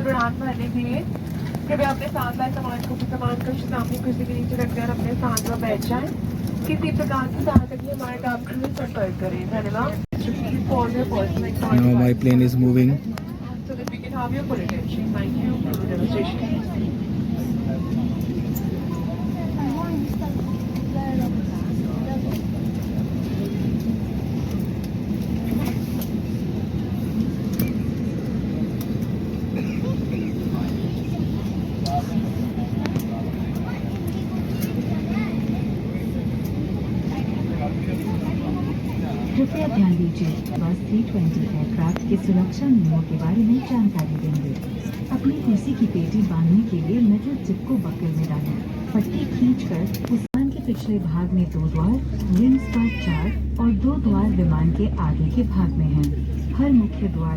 बिल्कुल उड़ान भरने के लिए कृपया अपने साथ लाए सामान को भी सामान को सामने कुर्सी के नीचे रखकर अपने स्थान पर बैठ जाएं। किसी प्रकार की सहायता के लिए हमारे डाक क्रू से संपर्क करें। धन्यवाद। Please pause your personal electronic Now my plane is moving. so that we can have your full attention. Thank you for the demonstration. कृपया ध्यान दीजिए, बस C-20 एयरक्राफ्ट के सुरक्षा नियमों के बारे में जानकारी देंगे। अपनी कुर्सी की पेटी बांधने के लिए मेटल टिप को बक्कल में डालें। पट्टी खींचकर विमान के पिछले भाग में 2 द्वार, विंग्स पर 4 और 2 द्वार विमान के आगे के भाग में हैं। हर मुख्य द्वार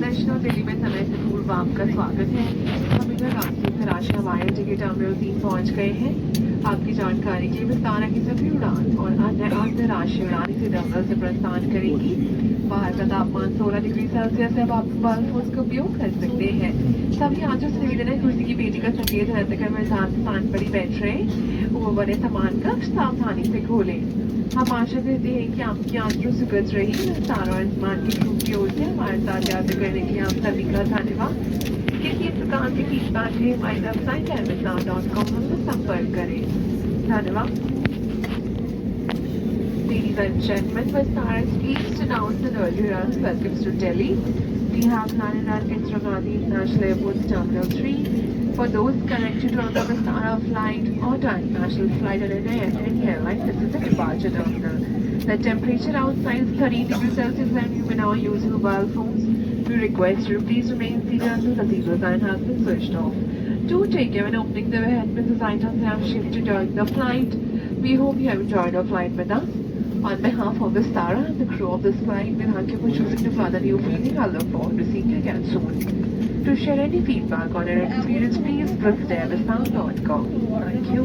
दर्शनों दिल्ली में समय से पूर्व आपका स्वागत है। हम इधर रांची से राशिया वाया टिकट टर्मिनल 3 पहुंच गए हैं। आपकी जानकारी के लिए विस्तारा की सभी उड़ान और अन्य अंतर्राष्ट्रीय उड़ान इसी टर्मिनल से प्रस्थान करेगी। बाहर का तापमान 16 डिग्री सेल्सियस है। अब आप मोबाइल फोन का उपयोग कर सकते हैं। सभी यात्रियों से निवेदन है कुर्सी की पेटी का संकेत रद्द कर निर्धारित स्थान पर ही बैठ रहे। वो बने सामान कक्ष सावधानी से खोलें। हम आशा करते हैं कि आपकी यात्रा सुखद रही। विस्तारा और स्मार्ट की ग्रुप की ओर से हमारे साथ यात्रा करने के लिए आप सभी का धन्यवाद। किसी प्रकार की फीडबैक है हमारी वेबसाइट amazon.com से संपर्क करें। धन्यवाद। Ladies and gentlemen, Vistara is pleased to announce an earlier welcome to Delhi. We have landed at Indira Gandhi International Airport Terminal 3. For those connected on the Vistara flight or to international flight on any airline, this is the departure terminal. The temperature outside is 30 degrees Celsius and you may now use mobile phones. We request you to please remain seated until the zero sign has been switched off. Do take care when opening the headphones items have shifted during the flight. We hope you have enjoyed our flight with us. On behalf of Vistara and the crew of this flight, we thank you for choosing to fly the new feeling. I look forward to seeing you again soon. To share any feedback on your experience, please visit airvistara.com. Thank you.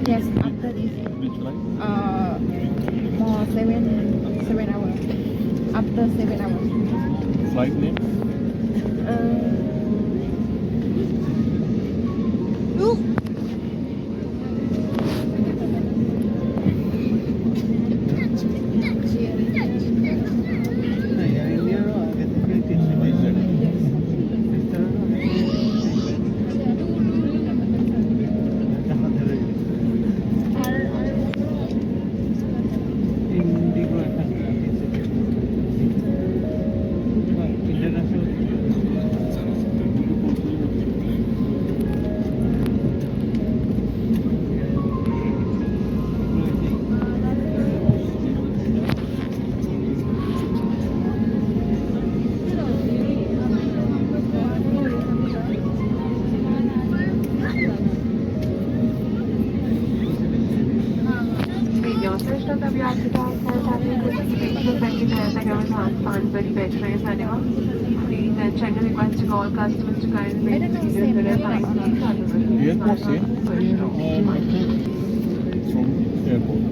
Yes, after this. Which flight? More 7 hours. After 7 hours. Flight name? bed trays, anyone? Please then check the request to call customers to kindly make I don't know, procedures same that are level. Airport same? From airport.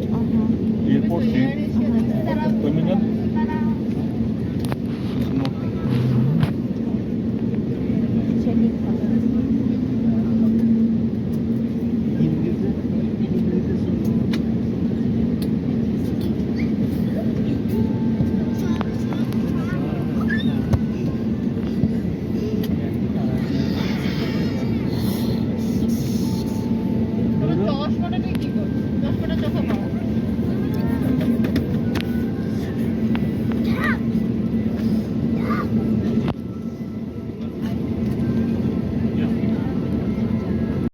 Airport same. Terminal